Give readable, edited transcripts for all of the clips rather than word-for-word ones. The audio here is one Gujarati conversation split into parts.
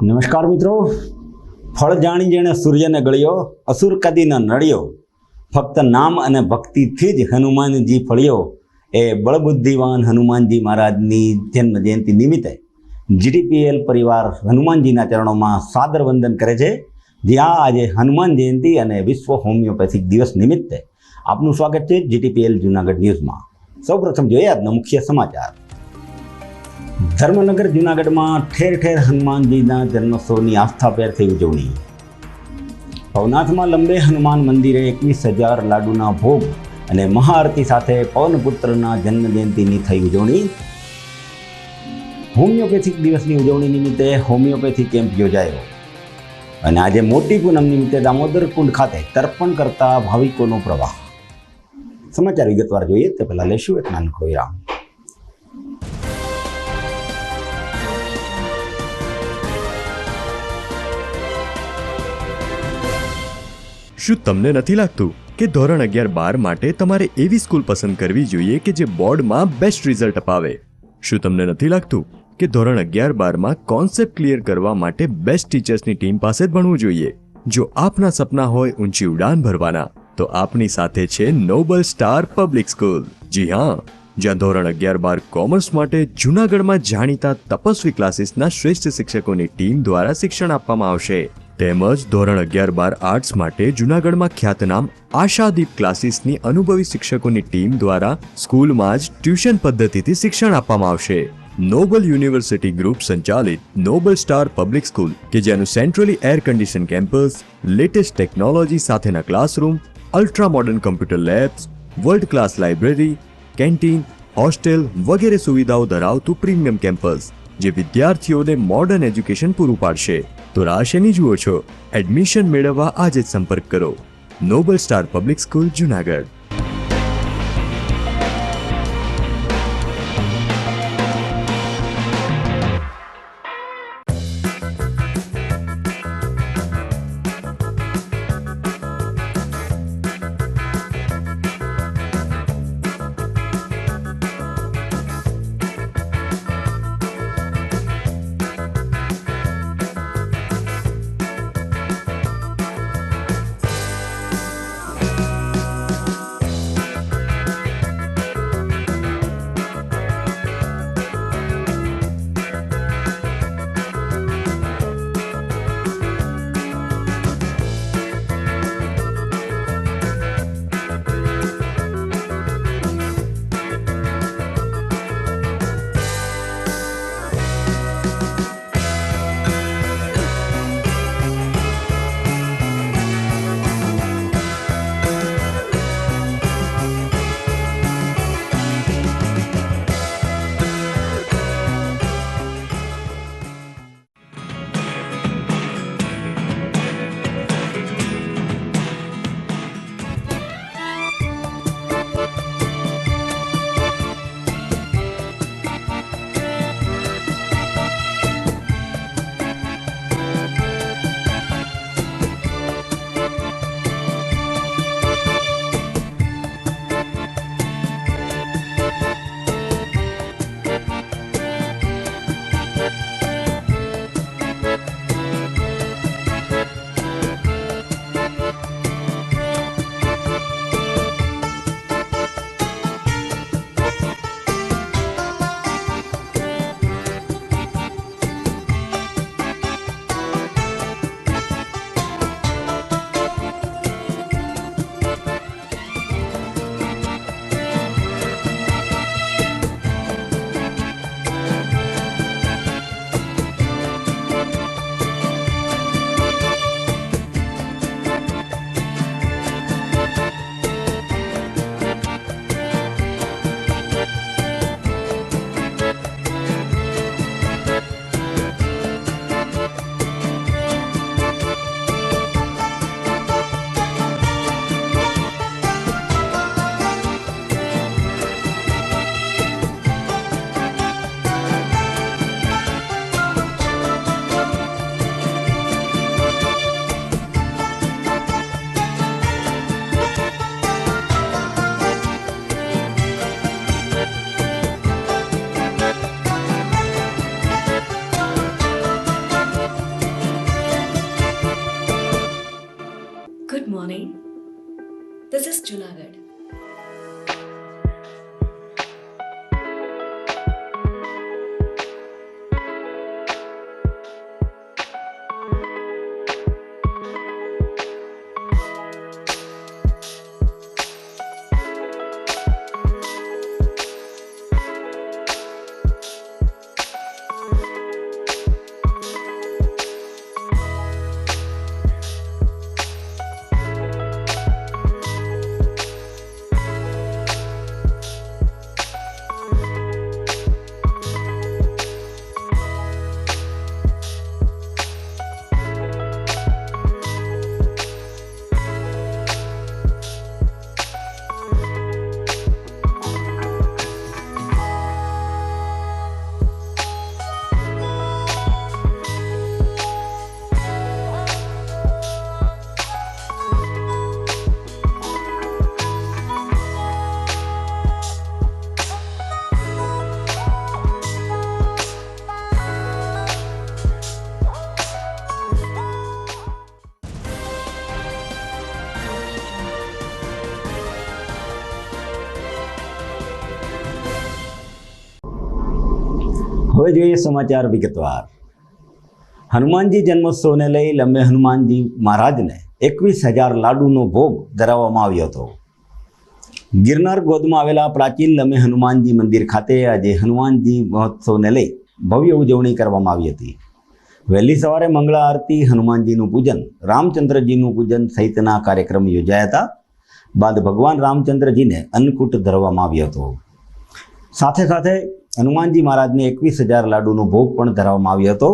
નમસ્કાર મિત્રો. ફળ જાણી જેણે સૂર્યને ગળ્યો, અસુર કદી ન નડ્યો. ફક્ત નામ અને ભક્તિથી જ હનુમાનજી ફળ્યો. એ બળબુદ્ધિવાન હનુમાનજી મહારાજની જન્મ જયંતિ નિમિત્તે જીટીપીએલ પરિવાર હનુમાનજીના ચરણોમાં સાદર વંદન કરે છે. જ્યાં આજે હનુમાન જયંતિ અને વિશ્વ હોમિયોપેથિક દિવસ નિમિત્તે આપનું સ્વાગત છે જીટીપીએલ જૂનાગઢ ન્યૂઝમાં. સૌપ્રથમ જોઈએ આજના મુખ્ય સમાચાર. ધર્મનગર જૂનાગઢમાં ઠેર ઠેર હનુમાનજીના જન્મોત્સવની આસ્થાભેરથી ઉજવણી. ભવનાથમાં લંબે હનુમાન મંદિરે 21,000 લાડુના ભોગ અને મહાઆરતી સાથે પવનપુત્રના જન્મજયંતિની થઈ ઉજવણી. હોમિયોપેથિક દિવસની ઉજવણી નિમિત્તે હોમિયોપેથી કેમ્પ યોજાયો. અને આજે મોટી પૂનમ નિમિત્તે દામોદર કુંડ ખાતે તર્પણ કરતા ભાવિકોનો પ્રવાહ. સમાચાર વિગતવાર જોઈએ તે પહેલા લેશું એક નાનકડો વિરામ. શું તમને નથી લાગતું કે ધોરણ 11-12 માટે તમારે એવી સ્કૂલ પસંદ કરવી જોઈએ કે જે બોર્ડમાં બેસ્ટ રિઝલ્ટ અપાવે? શું તમને નથી લાગતું કે ધોરણ 11-12માં કોન્સેપ્ટ ક્લિયર કરવા માટે બેસ્ટ ટીચર્સની ટીમ પાસે જ ભણવું જોઈએ? જો આપના સપના હોય ઊંચી ઉડાન ભરવાના, તો આપની સાથે છે નોબલ સ્ટાર પબ્લિક સ્કૂલ. જી હા, જ્યાં ધોરણ 11-12 કોમર્સ માટે જૂનાગઢમાં જાણીતા તપસ્વી ક્લાસીસના શ્રેષ્ઠ શિક્ષકોની ટીમ દ્વારા શિક્ષણ આપવામાં આવશે. તેમજ ધોરણ 11-12 આર્ટ્સ માટે જૂનાગઢમાં ખ્યાતનામ આશાદીપ ક્લાસીસની અનુભવી શિક્ષકોની ટીમ દ્વારા સ્કૂલમાં જ ટ્યુશન પદ્ધતિથી શિક્ષણ આપવામાં આવશે. નોબલ યુનિવર્સિટી ગ્રુપ સંચાલિત નોબલ સ્ટાર પબ્લિક સ્કૂલ કે જેનું centrally air condition campus, latest technology સાથેના classroom, ultra modern computer labs, world class library, canteen, hostel વગેરે સુવિધાઓ ધરાવતું પ્રીમિયમ કેમ્પસ જે વિદ્યાર્થીઓને મોડર્ન એજ્યુકેશન પૂરું પાડશે. તો રાહ શેની જુઓ છો? એડમિશન મેળવવા આજે જ સંપર્ક કરો. Noble star public school, Junagadh. Junagadh. હવે જોઈએ સમાચાર વિગતવાર। હનુમાનજી જન્મોત્સવને લઈ લંબે હનુમાનજી મહારાજને 21,000 લાડુનો ભોગ ધરાવવામાં આવ્યો હતો। ગિરનાર ગોદમાં આવેલા પ્રાચીન લંબે હનુમાનજી મંદિર ખાતે આજે હનુમાનજી મહોત્સવને લઈ ભવ્ય ઉજવણી કરવામાં આવી હતી। વહેલી સવારે મંગળા આરતી, હનુમાનજીનું પૂજન, રામચંદ્રજીનું પૂજન સહિતના કાર્યક્રમ યોજાયા હતા। બાદ ભગવાન રામચંદ્રજીને અન્નકૂટ ધરવામાં આવ્યો હતો। સાથે સાથે હનુમાનજી મહારાજને 21,000 લાડુનો ભોગ પણ ધરાવવામાં આવ્યો હતો,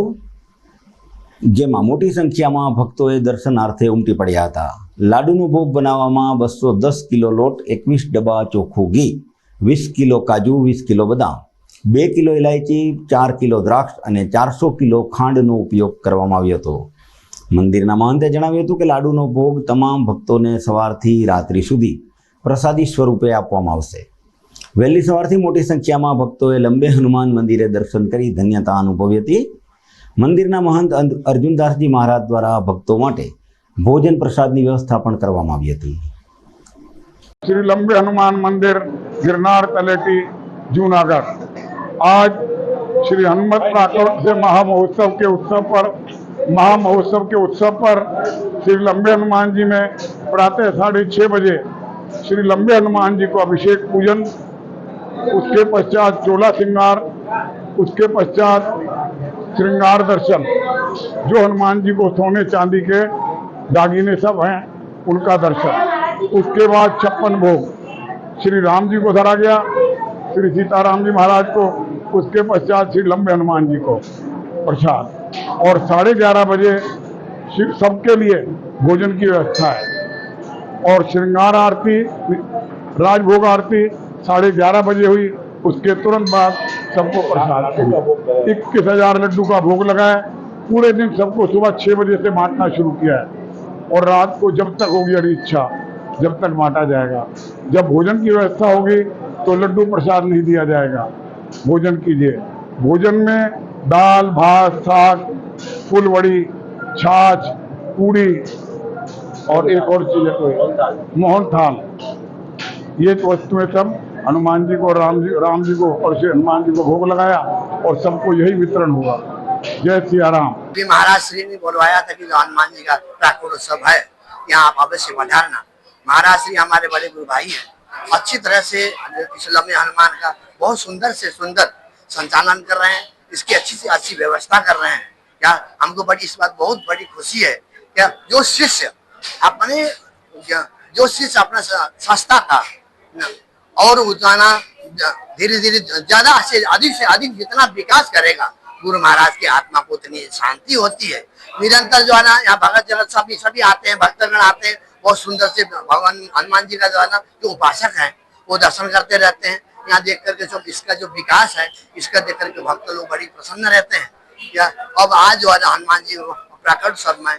જેમાં મોટી સંખ્યામાં ભક્તોએ દર્શનાર્થે ઉમટી પડ્યા હતા। લાડુનો ભોગ બનાવવામાં 210 કિલો લોટ, 21 ડબ્બા ચોખ્ખું ઘી, 20 કિલો કાજુ, 20 કિલો બદામ, 2 કિલો ઇલાયચી, 4 કિલો દ્રાક્ષ અને 400 કિલો ખાંડનો ઉપયોગ કરવામાં આવ્યો હતો। મંદિરના મહંતે જણાવ્યું હતું કે લાડુનો ભોગ તમામ ભક્તોને સવારથી રાત્રિ સુધી પ્રસાદી સ્વરૂપે આપવામાં આવશે। વહેલી સવારથી મોટી સંખ્યામાં ભક્તોએ લંબે હનુમાન મંદિરે દર્શન કરી ધન્યતા અનુભવી હતી। મંદિરના મહંત અર્જુનદાસજી મહારાજ દ્વારા ભક્તો માટે ભોજન પ્રસાદની વ્યવસ્થા પણ કરવામાં આવી હતી। श्री लंबे हनुमान मंदिर गिरनार तलेटी जूनागढ़ आज श्री हनुमत प्राकट से महामहोत्सव के उत्सव पर श्री लंबे हनुमान जी में प्रातः 6:30 बजे श्री लंबे हनुमान जी को अभिषेक पूजन, उसके पश्चात चोला श्रृंगार, उसके पश्चात श्रृंगार दर्शन, जो हनुमान जी को सोने चांदी के दागिने सब हैं उनका दर्शन, उसके बाद 56 भोग श्री राम जी को धरा गया, श्री सीताराम जी महाराज को, उसके पश्चात श्री लंबे हनुमान जी को प्रसाद, और 11:30 बजे सबके लिए भोजन की व्यवस्था है। और श्रृंगार आरती, राजभोग आरती 11:30 बजे हुई, उसके तुरंत बाद सबको प्रसाद 21,000 लड्डू का भोग लगाया। पूरे दिन सबको सुबह 6 बजे से बांटना शुरू किया है और रात को जब तक होगी हरी इच्छा जब तक बांटा जाएगा। जब भोजन की व्यवस्था होगी तो लड्डू प्रसाद नहीं दिया जाएगा। भोजन कीजिए। भोजन में दाल, भात, साग, फूलवड़ी, छाछ, पूड़ी और एक और चीज है कोई मोहन थाल, ये वस्तुएं सब हनुमान जी को, राम जी को और श्री हनुमान जी को भोग लगाया और सबको यही वितरण हुआ। जय सिया राम। महाराज श्री ने बोलवाया था कि हनुमान जी का प्राकट उत्सव है, यहाँ आप अवश्य पधारना। महाराज श्री हमारे बड़े गुरु भाई हैं, अच्छी तरह से इस लंबे हनुमान का बहुत सुंदर से सुंदर संचालन कर रहे हैं, इसकी अच्छी से अच्छी व्यवस्था कर रहे हैं। क्या हमको बड़ी इस बात बहुत बड़ी खुशी है क्या जो शिष्य अपने संस्था का और उतना धीरे धीरे ज्यादा से अधिक जितना विकास करेगा, गुरु महाराज की आत्मा को उतनी शांति होती है। निरंतर जो है ना यहाँ भगत जगत सभी आते हैं, भक्तगण आते हैं, बहुत सुंदर से भगवान हनुमान जी का जो है ना जो उपासक है वो दर्शन करते रहते हैं। यहाँ देख करके जो इसका जो विकास है इसका देख करके भक्त लोग बड़ी प्रसन्न रहते हैं। या अब आज जो है ना हनुमान जी प्राकट उत्सव में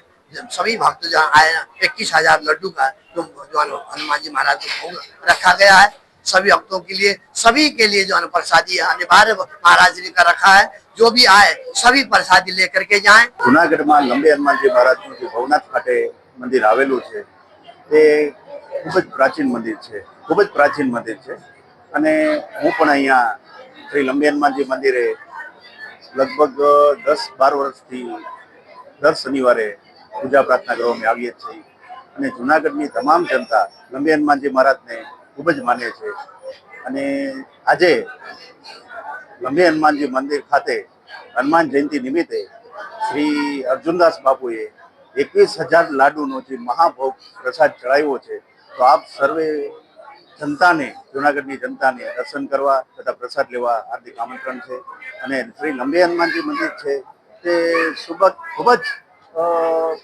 सभी भक्त जो आए 21,000 लड्डू का जो हनुमान जी महाराज को भोग रखा गया है। सभी भक्तों के लिए, सभी के लिए जो प्रसादी अनिवार्य महाराज जी का रखा है। जो भी आए सभी प्रसादी लेकर के जाएं। जूनागढ़ में लंबे हनुमानजी महाराज भवनाथ खाते मंदिर आवेलू है। ખૂબ જ પ્રાચીન મંદિર છે, ખૂબ જ પ્રાચીન મંદિર છે. અને હું પણ અહીંયા શ્રી લંબી હનુમાનજી મંદિરે લગભગ 10-12 વર્ષથી દર શનિવારે પૂજા પ્રાર્થના કરવા અમે આવીએ છીએ. અને જુનાગઢની તમામ જનતા લંબી હનુમાનજી મહારાજને ખૂબ જ માને છે. અને આજે લંબી હનુમાનજી મંદિર ખાતે હનુમાન જયંતિ નિમિત્તે શ્રી અર્જુનદાસ બાપુએ 21,000 લાડુનો જે મહાભોગ પ્રસાદ ચડાવ્યો છે. તો આપ સર્વે જનતાને, જુનાગઢની જનતાને દર્શન કરવા તથા પ્રસાદ લેવા હાર્દિક આમંત્રણ છે. અને શ્રી લંબી હનુમાનજી મંદિર છે તે ખૂબ જ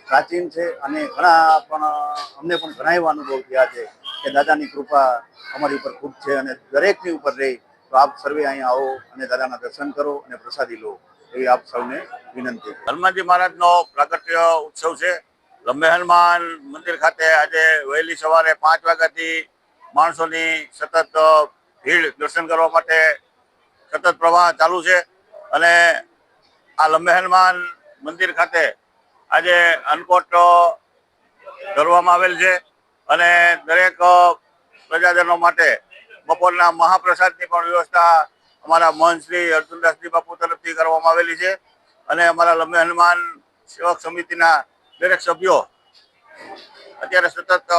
પ્રાચીન છે. અને અમને પણ ઘણા એવા અનુભવ થયા છે કે દાદાની કૃપા અમારી ઉપર ખૂબ છે અને દરેકની ઉપર રહે. તો આપ સર્વે અહીંયા આવો અને દાદાના દર્શન કરો અને પ્રસાદી લો એવી આપ સૌને વિનંતી. હનુમાનજી મહારાજનો પ્રાગટ્ય ઉત્સવ છે. લંબે હનુમાન મંદિર ખાતે આજે વહેલી સવારે 5 વાગ્યાથી માણસોની સતત ભીડ દર્શન કરવા માટે સતત પ્રવાહ ચાલુ છે. અને આ લંબે હનુમાન મંદિર ખાતે આજે અન્નકૂટ કરવામાં આવેલ છે. અને દરેક પ્રજાજનો માટે બપોરના મહાપ્રસાદની પણ વ્યવસ્થા અમારા મહંત શ્રી અર્જુનદાસજી બાપુ તરફથી કરવામાં આવેલી છે. અને અમારા લંબે હનુમાન સેવક સમિતિના દરેક સભ્યો અત્યારે સતત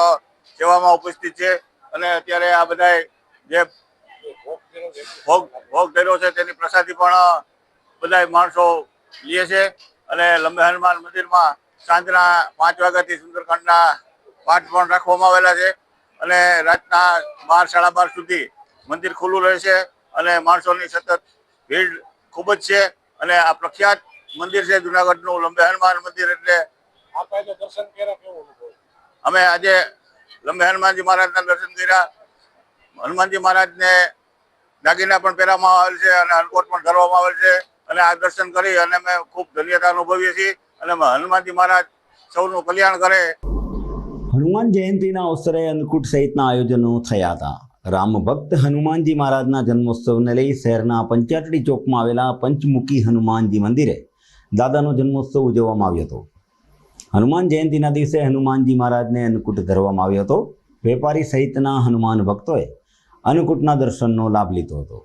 સેવામાં ઉપસ્થિત છે. અને અત્યારે આ બધા જે ભોગ ધર્યો છે તેની પ્રસાદી પણ બધા માણસો લે છે. અને લંબે હનુમાન મંદિરમાં સાંજના 5 વાગ્યાથી સુંદરકાંડના પાઠ પણ રાખવામાં આવેલા છે. અને રાતના 12-12:30 સુધી મંદિર ખુલ્લું રહે છે. અને માણસોની સતત ભીડ ખૂબ જ છે. અને આ પ્રખ્યાત મંદિર છે જુનાગઢનું લંબે હનુમાન મંદિર. એટલે અમે આજે લંબે હનુમાનજી મહારાજના દર્શન કર્યા. હનુમાનજી મહારાજને દાગીના પણ પહેરવામાં આવેલ છે અને અન્નકૂટ પણ ધરવામાં આવેલ છે. અને આ દર્શન કરી અને અમે ખૂબ ધન્યતા અનુભવીએ છીએ. અને હનુમાનજી મહારાજ સૌનું કલ્યાણ કરે. હનુમાન જયંતિના અવસરે અન્નકૂટ સહિતના આયોજનો થયા હતા. રામ ભક્ત હનુમાનજી મહારાજના જન્મોત્સવને લઈ શહેરના પંચાટડી ચોકમાં આવેલા પંચમુખી હનુમાનજી મંદિરે દાદાનો જન્મોત્સવ ઉજવવામાં આવ્યો હતો. હનુમાન જયંતિના દિવસે હનુમાનજી મહારાજને અન્નકૂટ ધરવામાં આવ્યો હતો. વેપારી સહિતના હનુમાન ભક્તોએ અન્નકૂટના દર્શનનો લાભ લીધો હતો.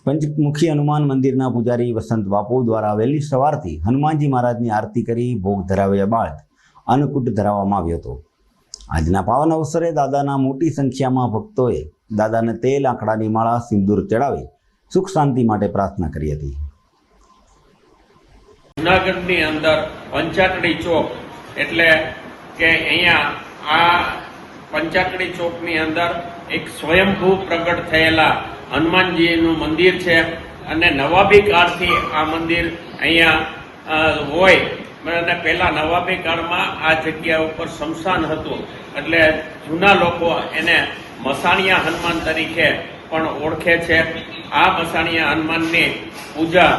પંચમુખી હનુમાન મંદિરના પૂજારી વસંત બાપુ દ્વારા વહેલી સવારથી હનુમાનજી મહારાજની આરતી કરી ભોગ ધરાવ્યા બાદ અન્નકૂટ ધરાવવામાં આવ્યો હતો. આજના પાવન અવસરે દાદાના મોટી સંખ્યામાં ભક્તોએ દાદાને તેલ, આંકડાની માળા, સિંદૂર ચડાવી સુખ શાંતિ માટે પ્રાર્થના કરી હતી. જુનાગઢની અંદર પંચાટડી ચોક એટલે કે અહીંયા આ પંચાટડી ચોકની અંદર એક સ્વયંભૂ પ્રગટ થયેલા હનુમાનજીનું મંદિર છે. અને નવાબી કાળથી આ મંદિર અહીંયા હોય. અને પહેલા નવાબી કાળમાં આ જગ્યા ઉપર સ્મશાન હતું. એટલે જૂના લોકો એને મસાણિયા હનુમાન તરીકે પણ ઓળખે છે. આ મસાણિયા હનુમાનની પૂજા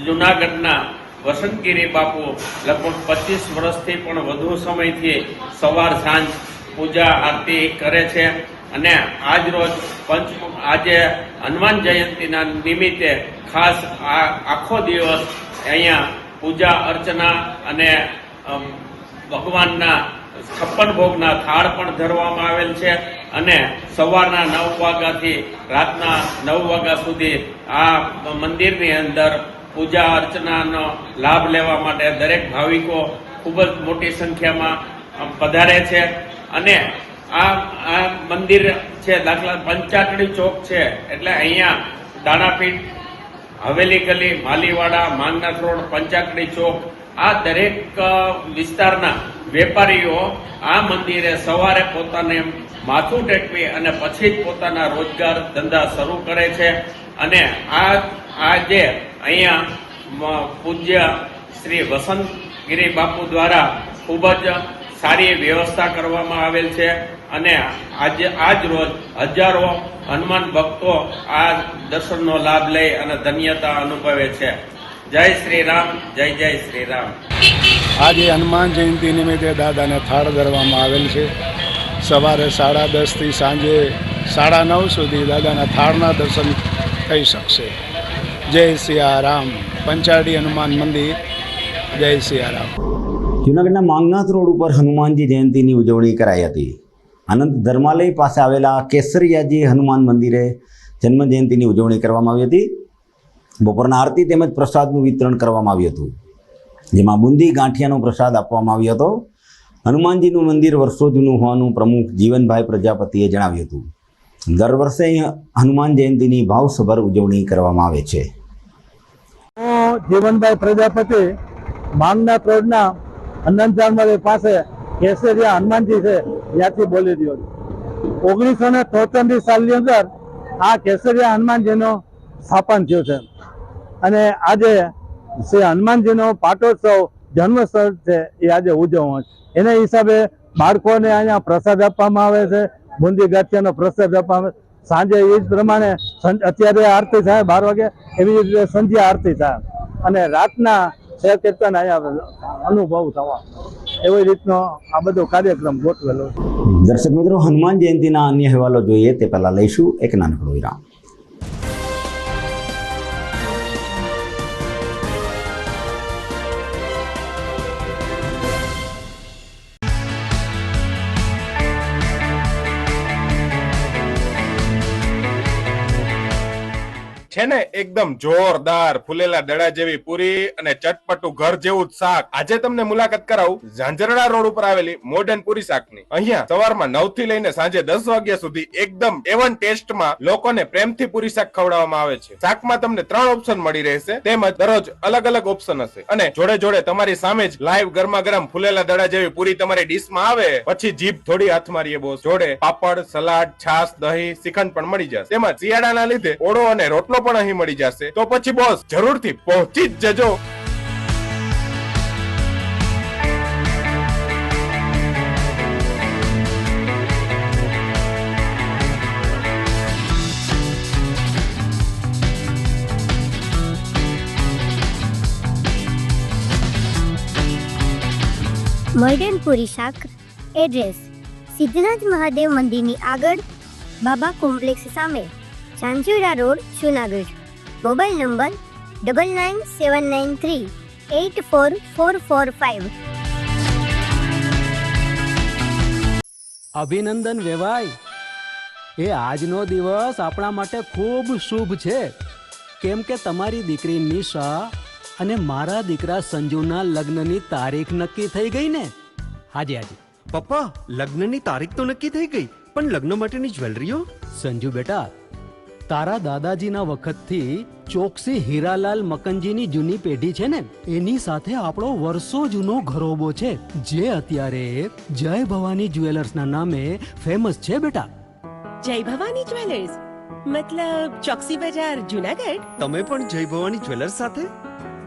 જુનાગઢના વસંતગીરી બાપુ લગભગ 25 વર્ષથી પણ વધુ સમયથી સવાર સાંજ પૂજા આરતી કરે છે. અને આજ રોજ આજે હનુમાન જયંતિના નિમિત્તે ખાસ આખો દિવસ અહીંયા પૂજા અર્ચના અને ભગવાનના 56 ભોગના થાળ પણ ધરવામાં આવેલ છે. અને સવારના 9 વાગ્યાથી રાતના 9 વાગ્યા સુધી આ મંદિરની અંદર પૂજા અર્ચનાનો લાભ લેવા માટે દરેક ભાવિકો ખૂબ જ મોટી સંખ્યામાં પધારે છે. અને આ મંદિર છે, દાખલા પંચાટડી ચોક છે એટલે અહીંયા દાણાપીઠ, હવેલી ગલી, માલીવાડા, માંગનાથ રોડ, પંચાટડી ચોક આ દરેક વિસ્તારના વેપારીઓ આ મંદિરે સવારે પોતાને માથું ટેકવી અને પછી જ પોતાના રોજગાર ધંધા શરૂ કરે છે. અને આ જે અહીંયા પૂજ્ય શ્રી વસંતગીરી બાપુ દ્વારા ખૂબ જ સારી વ્યવસ્થા કરવામાં આવેલ છે. અને આજ રોજ હજારો હનુમાન ભક્તો આ દર્શનનો લાભ લઈ અને ધન્યતા અનુભવે છે. જય શ્રી રામ, જય જય શ્રી રામ. આજે હનુમાન જયંતિ નિમિત્તે દાદાને થાળ ધરવામાં આવેલ છે. સવારે 10:30 થી સાંજે 9:30 સુધી દાદાના થાળના દર્શન થઈ શકશે. જય સિયારામ. પંચાડી હનુમાન મંદિર. જય સિયારામ. જૂનાગઢના માંગનાથ રોડ ઉપર હનુમાનજી જયંતિની ઉજવણી કરાઈ હતી. આનંદ ધર્માલય પાસે આવેલા કેસરિયાજી હનુમાન મંદિરે જન્મજયંતિની ઉજવણી કરવામાં આવી હતી. બપોરના આરતી તેમજ પ્રસાદનું વિતરણ કરવામાં આવ્યું હતું, જેમાં બુંદી ગાંઠિયાનો પ્રસાદ આપવામાં આવ્યો હતો. હનુમાનજીનું મંદિર વર્ષો જૂનું હોવાનું પ્રમુખ જીવનભાઈ પ્રજાપતિએ જણાવ્યું હતું. દર વર્ષે અહીં હનુમાન જયંતિની ભાવસભર ઉજવણી કરવામાં આવે છે. જીવનભાઈ પ્રજાપતિ માંગનાથ રોડના અનંત પાસે કેસરિયા હનુમાનજી છે ત્યાંથી બોલી રહ્યો છું. 1973 સાલની અંદર આ કેસરિયા હનુમાનજીનો સ્થાપન થયું છે અને આજે શ્રી હનુમાનજીનો પાટોત્સવ જન્મોત્સવ છે એ આજે ઉજવવામાં છે. એના હિસાબે બાળકોને અહીંયા પ્રસાદ આપવામાં આવે છે, બુંદી ગાંઠિયાનો પ્રસાદ આપવામાં આવે. સાંજે એ જ પ્રમાણે અત્યારે આરતી થાય 12 વાગે, એવી રીતે સંધ્યા આરતી થાય અને રાતના શેર કીર્તન અહીંયા અનુભવ થવા એવી રીતનો આ બધો કાર્યક્રમ ગોઠવેલો છે. દર્શક મિત્રો, હનુમાન જયંતિના અન્ય અહેવાલો જોઈએ તે પહેલાં લઈશું એક નાનકડો વિરામ. છે ને એકદમ જોરદાર ફૂલેલા દડા જેવી પૂરી અને ચટપટું ઘર જેવું જ શાક. આજે તમને મુલાકાત કરાવું ઝાંઝરડા રોડ ઉપર આવેલી મોડર્ન પૂરી શાકની. અહીંયા સવારમાં 9 થી લઈને સાંજે 10 વાગ્યા સુધી એકદમ એવન ટેસ્ટમાં લોકોને પ્રેમથી પૂરી શાક ખવડાવવામાં આવે છે. શાકમાં તમને 3 ઓપ્શન મળી રહેશે, તેમજ દરરોજ અલગ અલગ ઓપ્શન હશે અને જોડે જોડે તમારી સામે જ લાઈવ ગરમા ગરમ ફૂલેલા દડા જેવી પૂરી તમારી ડીશમાં આવે પછી જીભ થોડી હાથ મારીએ બોસ. જોડે પાપડ, સલાડ, છાશ, દહીં, શ્રીખંડ પણ મળી જશે. તેમજ શિયાળાના લીધે ઓળો અને રોટલો પણ અહીં મળી જશે. તો પછી બોસ જરૂરથી પહોંચી જ જજો. મોડર્ન પૂરી શાક. એડ્રેસ સિદ્ધનાથ મહાદેવ મંદિરની આગળ, બાબા કોમ્પ્લેક્સ સામે, ચાંચુરા રોડ, જુનાગઢ. Mobile number 9979384445. અભિનંદન વેવાય, એ આજનો દિવસ આપણા માટે ખૂબ શુભ છે, કેમ કે તમારી દીકરી નિશા અને મારા દીકરા સંજુના લગ્નની તારીખ નક્કી થઈ ગઈ ને. હાજી હાજી પપ્પા, લગ્નની તારીખ તો નક્કી થઈ ગઈ, પણ લગ્ન માટેની જ્વેલરીઓ? સંજુ બેટા, તારા દાદાજીના વખતથી ચોકસી હીરાલાલ મકનજીની જૂની પેઢી છે ને, એની સાથે આપણો વર્ષો જૂનો ઘરોબો છે, જે અત્યારે જય ભવાની જ્વેલર્સના નામે ફેમસ છે બેટા. જય ભવાની જ્વેલર્સ મતલબ ચોકસી બજાર, જુનાગઢ? તમે પણ જય ભવાની જ્વેલર્સ સાથે?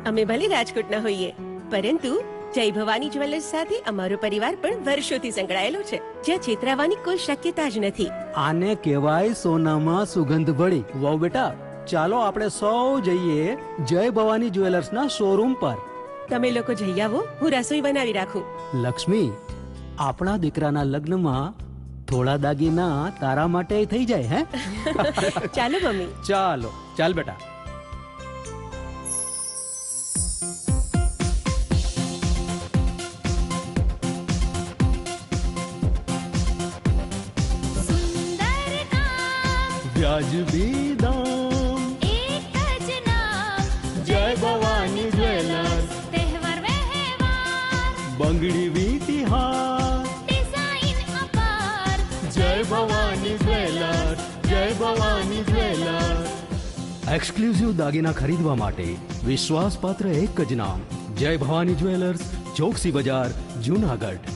અમે ભલે રાજકોટના હોઈએ, પરંતુ જય ભવાની જ્વેલર્સ સાથે અમારો પરિવાર પણ વર્ષોથી સંકળાયેલો છે, જ્યાં છેતરાવાની કોઈ શક્યતા જ નથી. આને કહેવાય સોનામાં સુગંધ ભળી. વાવ બેટા, ચાલો આપણે સૌ જઈએ જય ભવાની જ્વેલર્સના શોરૂમ પર. તમે લોકો જઈ આવો, હું રસોઈ બનાવી રાખું. લક્ષ્મી, આપણા દીકરાના લગ્નમાં થોડા દાગીના તારા માટે થઈ જાય. હે ચાલો મમ્મી. ચાલો ચાલ બેટા. વ્યાજબી દામ, એક જ નામ, જય ભવાની જ્વેલર્સ. તહેવાર વ્યવહાર, બંગડી વીટી હાર, ડિઝાઇન અપાર, જય ભવાની જ્વેલર્સ, જય ભવાની જ્વેલર્સ. એક્સક્લુઝિવ દાગીના ખરીદવા માટે વિશ્વાસપાત્ર એક જ નામ, જય ભવાની જ્વેલર્સ, ચોકસી બજાર, જુનાગઢ.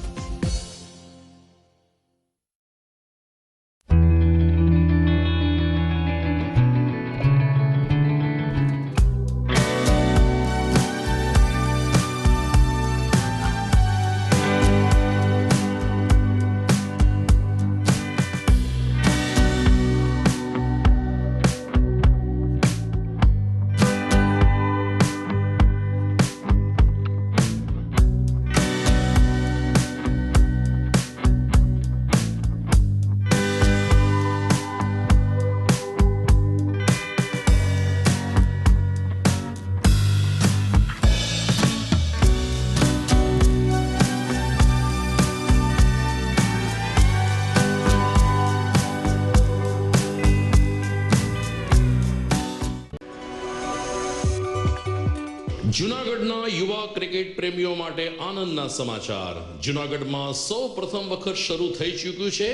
જૂનાગઢના યુવા ક્રિકેટ પ્રેમીઓ માટે આનંદના સમાચાર. જૂનાગઢમાં સૌ પ્રથમ વખત શરૂ થઈ ચૂક્યું છે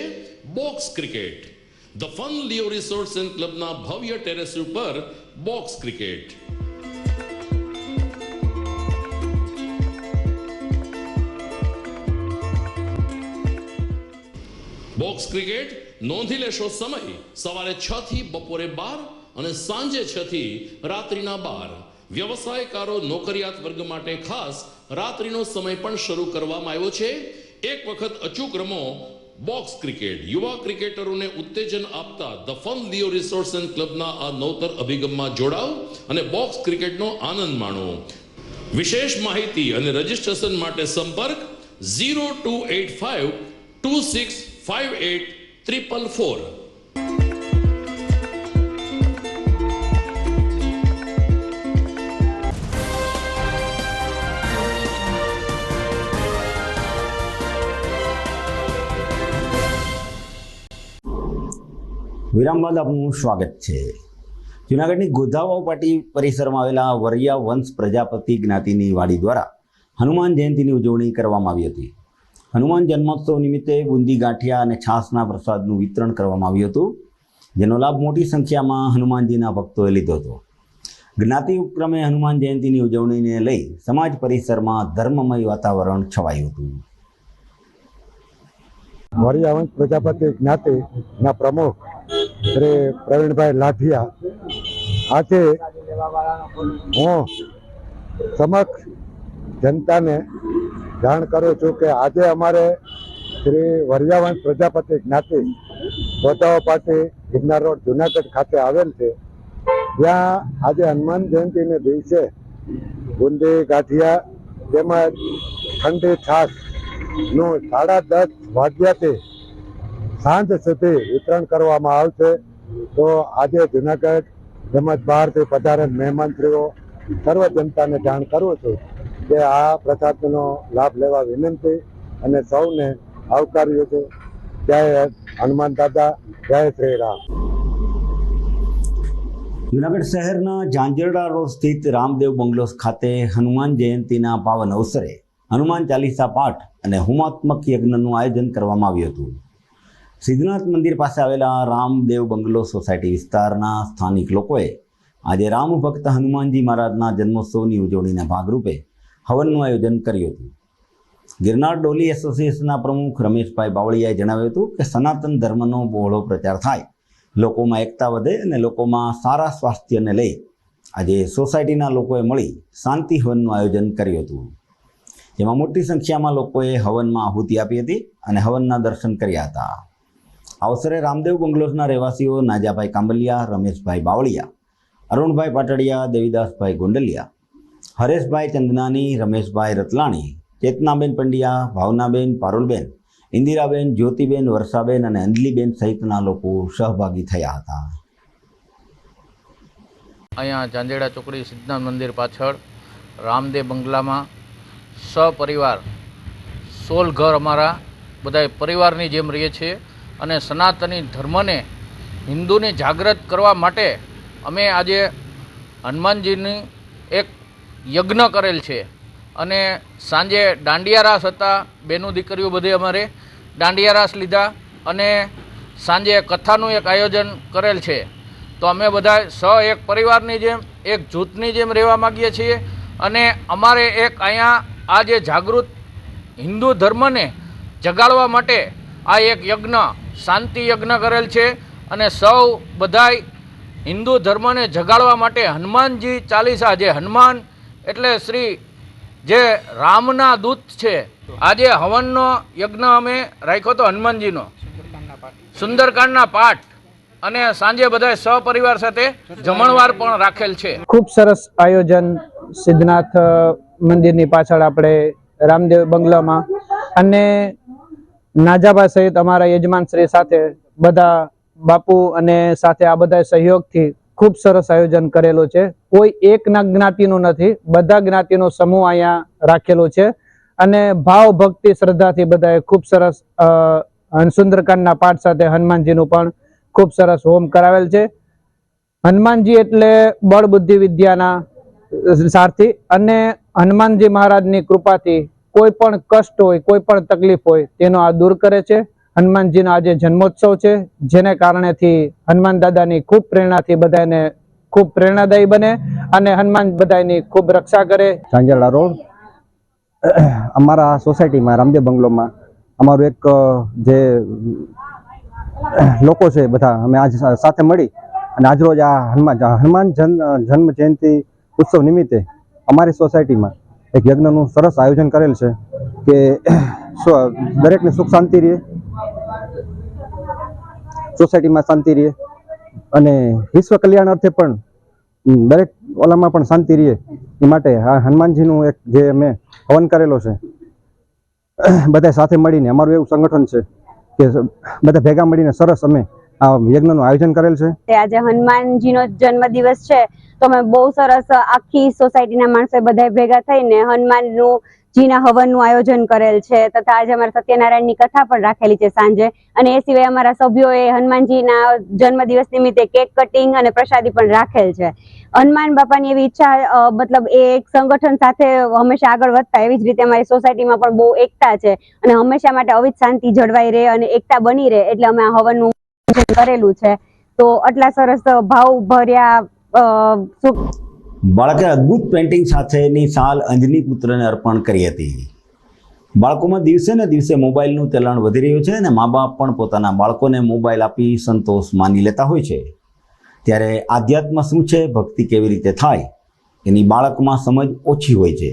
box cricket. The fun Leo resorts and ક્લબના ભવ્ય ટેરેસ ઉપર બોક્સ ક્રિકેટ. બોક્સ ક્રિકેટ નોંધી લેશો સમય સવારે 6 થી બપોરે 12 અને સાંજે 6 થી રાત્રિના 12. વ્યવસાયકારો નોકરિયાત વર્ગ માટે ખાસ રાત્રિનો સમય પણ શરૂ કરવામાં આવ્યો છે. એક વખત અચૂક રમો બોક્સ ક્રિકેટ. યુવા ક્રિકેટરોને ઉત્તેજન આપતા the fun Leo resorts and ક્લબના આ નવતર અભિગમમાં જોડાઓ અને બોક્સ ક્રિકેટનો આનંદ માણો. વિશેષ માહિતી અને રજીસ્ટ્રેશન માટે સંપર્ક 0285 2658 444. વિરામ બાદ આપનું સ્વાગત છે. જૂનાગઢની ગોધાવાવ પાટી પરિસરમાં આવેલા વરિયા વંશ પ્રજાપતિ જ્ઞાતિની વાડી દ્વારા હનુમાન જયંતિની ઉજવણી કરવામાં આવી હતી. હનુમાન જન્મોત્સવ નિમિત્તે બુંદી ગાંઠિયા અને છાસના પ્રસાદનું વિતરણ કરવામાં આવ્યું હતું, જેનો લાભ મોટી સંખ્યામાં હનુમાનજીના ભક્તોએ લીધો હતો. જ્ઞાતિ ઉપક્રમે હનુમાન જયંતિની ઉજવણીને લઈ સમાજ પરિસરમાં ધર્મમય વાતાવરણ છવાયું હતું. વરિયા વંશ પ્રજાપતિ જ્ઞાતિના પ્રમુખ શ્રી પ્રવીણભાઈ લાઠિયા, આજે હું સમક્ષ જનતાને જાણ કરું છું કે આજે અમારે શ્રી વરિયા વંશ પ્રજાપતિ જ્ઞાતિ ગોધાવા પાટી ગિરનાર રોડ જુનાગઢ ખાતે આવેલ છે, જ્યાં આજે હનુમાન જયંતિને દિવસે બુંદી ગાંઠિયા તેમજ ઠંડી છાશનું 10:30 વાગ્યાથી સાંજ સુધી વિતરણ કરવામાં આવશે. તો આજે જુનાગઢ તેમજ બહારથી પધારેલ મહેમાનશ્રીઓ સર્વ જનતાને જાણ કરું છું કે આ પ્રસાદનો લાભ લેવા વિનંતી અને સૌને આવકાર્યું છે. જય હનુમાન દાદા, જય શ્રી રામ. જૂનાગઢ શહેરના ઝાંઝરડા રોડ સ્થિત રામદેવ બંગલોસ ખાતે હનુમાન જયંતિના પાવન અવસરે હનુમાન ચાલીસા પાઠ અને હોમાત્મક યજ્ઞનું આયોજન કરવામાં આવ્યું હતું. સિદ્ધનાથ મંદિર પાસે આવેલા રામદેવ બંગલો સોસાયટી વિસ્તારના સ્થાનિક લોકોએ આજે રામ ભક્ત હનુમાનજી મહારાજના જન્મોત્સવની ઉજવણીના ભાગરૂપે હવનનું આયોજન કર્યું હતું. ગિરનાર ડોલી એસોસિએશનના પ્રમુખ રમેશભાઈ બાવળિયાએ જણાવ્યું હતું કે સનાતન ધર્મનો બહોળો પ્રચાર થાય, લોકોમાં એકતા વધે અને લોકોમાં સારા સ્વાસ્થ્યને લઈ આજે સોસાયટીના લોકોએ મળી શાંતિ હવનનું આયોજન કર્યું હતું, જેમાં મોટી સંખ્યામાં લોકોએ હવનમાં આહુતિ આપી હતી અને હવનના દર્શન કર્યા હતા. આ અવસરે રામદેવ બંગલોસના રહેવાસીઓ નાજાભાઈ કાંબલિયા, રમેશભાઈ બાવળિયા, અરુણભાઈ પાટડિયા, દેવીદાસભાઈ ગોંડલિયા, હરેશભાઈ ચંદનાની, રમેશભાઈ રતલાણી, ચેતનાબેન પંડ્યા, ભાવનાબેન, પારુલબેન, ઇન્દિરાબેન, જ્યોતિબેન, વર્ષાબેન અને અંજલીબેન સહિતના લોકો સહભાગી થયા હતા. અહીંયા ઝાંઝરડા ચોકડી સિદ્ધનાથ મંદિર પાછળ રામદેવ બંગલામાં સપરિવાર 16 ઘર અમારા બધા પરિવારની જેમ રહીએ છીએ અને સનાતની ધર્મને, હિન્દુને જાગૃત કરવા માટે અમે આજે હનુમાનજીની એક યજ્ઞ કરેલ છે અને સાંજે દાંડિયા રાસ હતા. બેનું દીકરીઓ બધે અમારે દાંડિયા રાસ લીધા અને સાંજે કથાનું એક આયોજન કરેલ છે. તો અમે બધા એક પરિવારની જેમ, એક જૂથની જેમ રહેવા માગીએ છીએ અને અમારે એક અહીંયા આ જે જાગૃત હિન્દુ ધર્મને જગાડવા માટે આ એક યજ્ઞ, શાંતિ યજ્ઞ કરેલ છે અને સૌ બધાય હિન્દુ ધર્મને જગાડવા માટે હનુમાનજી ચાલીસા, જે હનુમાન એટલે શ્રી જે રામના દૂત છે, આજે હવનનો યજ્ઞ અમે રાખ્યો હતો હનુમાનજીનો, સુંદરકાંડના પાઠ અને સાંજે બધા સહપરિવાર સાથે જમણવાર પણ રાખેલ છે. ખૂબ સરસ આયોજન સિદ્ધનાથ મંદિરની પાછળ આપણે રામદેવ બંગલામાં અને નાજાબા સહિત અમારા યજમાન શ્રી સાથે બધા બાપુ અને સાથે આ બધા સહયોગથી ખૂબ સરસ આયોજન કરેલું છે. કોઈ એક જ્ઞાતિનું નથી, બધા જ્ઞાતિનો સમૂહ અહીંયા રાખેલો છે અને ભાવ ભક્તિ શ્રદ્ધાથી બધાએ ખૂબ સરસ સુંદરકાંડના પાઠ સાથે હનુમાનજીનું પણ ખૂબ સરસ હોમ કરાવેલ છે. હનુમાનજી એટલે બળ બુદ્ધિ વિદ્યાના સારથી અને હનુમાનજી મહારાજની કૃપાથી કોઈ પણ કષ્ટ હોય, કોઈ પણ તકલીફ હોય તેનો આ દૂર કરે છે. હનુમાનજીનો આજે જન્મોત્સવ છે, જેને કારણેથી હનુમાન દાદાની ખૂબ પ્રેરણાથી બધાને ખૂબ પ્રેરણાદાયી બને અને હનુમાન બધાની ખૂબ રક્ષા કરે. ઝાંઝરડા રોડ અમારા સોસાયટીમાં રામદેવ બંગલોમાં અમારું એક જે લોકો છે બધા અમે આજ સાથે મળી અને આજરોજ આ હનુમાન જન્મ જયંતિ ઉત્સવ નિમિત્તે અમારી સોસાયટીમાં એક યજ્ઞનું સરસ આયોજન કરેલ છે કે દરેકને સુખ શાંતિ રહે, સોસાયટીમાં શાંતિ રહે અને વિશ્વ કલ્યાણ અર્થે પણ દરેક ઓલામાં પણ શાંતિ રહે એ માટે આ હનુમાનજીનું એક જે અમે હવન કરેલો છે. બધા સાથે મળીને અમારું એવું સંગઠન છે કે બધા ભેગા મળીને સરસ અમે આ યજ્ઞનું આયોજન કરેલ છે. આજે હનુમાનજીનો જન્મદિવસ છે તો અમે બહુ સરસ આખી સોસાયટીના માણસો બધા ભેગા થઈને હનુમાનનું જીના હવનનું આયોજન કરેલ છે તથા આજે અમારા સત્યનારાયણની કથા પણ રાખેલી છે સાંજે. અને એ સિવાય અમારા સભ્યોએ હનુમાનજીના જન્મદિવસ નિમિત્તે કેક કટિંગ અને પ્રસાદી પણ રાખેલ છે. હનુમાન બાપાની એવી ઈચ્છા મતલબ એ એક સંગઠન સાથે હંમેશા આગળ વધતા, એવી જ રીતે અમારી સોસાયટીમાં પણ બહુ એકતા છે અને હંમેશા માટે અવિત શાંતિ જળવાઈ રહે અને એકતા બની રહે એટલે અમે આ હવનનું આયોજન કરેલું છે. તો આટલા સરસ ભાવ ભર્યા બાળકે અદ્ભુત પેઇન્ટિંગ સાથેની શાલ અંજની પુત્રને અર્પણ કરી હતી. બાળકોમાં દિવસે ને દિવસે મોબાઈલનું ચલણ વધી રહ્યું છે અને મા બાપ પણ પોતાના બાળકોને મોબાઈલ આપી સંતોષ માની લેતા હોય છે. ત્યારે આધ્યાત્મ શું છે, ભક્તિ કેવી રીતે થાય, એની બાળકમાં સમજ ઓછી હોય છે.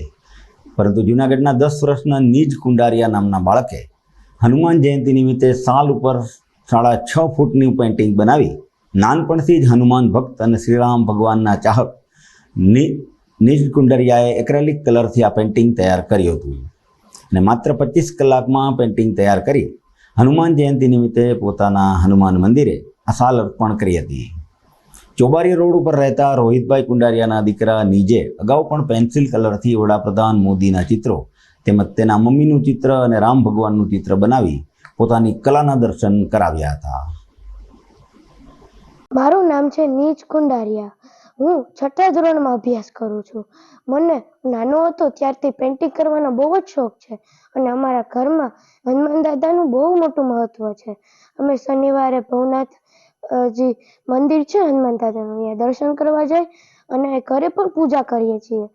પરંતુ જૂનાગઢના 10 વર્ષના નીજ કુંડારિયા નામના બાળકે હનુમાન જયંતિ નિમિત્તે શાલ ઉપર 6.5 ફૂટની પેઇન્ટિંગ બનાવી નાનપણથી જ હનુમાન ભક્ત અને શ્રીરામ ભગવાનના ચાહક નીજ કુંડારિયાએ એક્રેલિક કલરથી આ પેઇન્ટિંગ તૈયાર કર્યું હતું અને માત્ર 25 કલાકમાં પેઇન્ટિંગ તૈયાર કરી હનુમાન જયંતિ નિમિત્તે પોતાના હનુમાન મંદિરે આ શાલ અર્પણ કરી હતી. ચોબારી રોડ ઉપર રહેતા રોહિતભાઈ કુંડારિયાના દીકરા નીજે અગાઉ પણ પેન્સિલ કલરથી વડાપ્રધાન મોદીના ચિત્રો તેમજ તેના મમ્મીનું ચિત્ર અને રામ ભગવાનનું ચિત્ર બનાવી પોતાની કલાના દર્શન કરાવ્યા હતા. મારું નામ છે નીજ કુંડારિયા. હું 6ઠા ધોરણમાં અભ્યાસ કરું છું. મને નાનો હતો ત્યારથી પેઇન્ટિંગ કરવાનો બહુ જ શોખ છે અને અમારા ઘરમાં હનુમાન દાદાનું બહુ મોટું મહત્વ છે. અમે શનિવારે ભવનાથજી મંદિર છે હનુમાન દાદાનું, અહીંયા દર્શન કરવા જાય અને ઘરે પણ પૂજા કરીએ છીએ.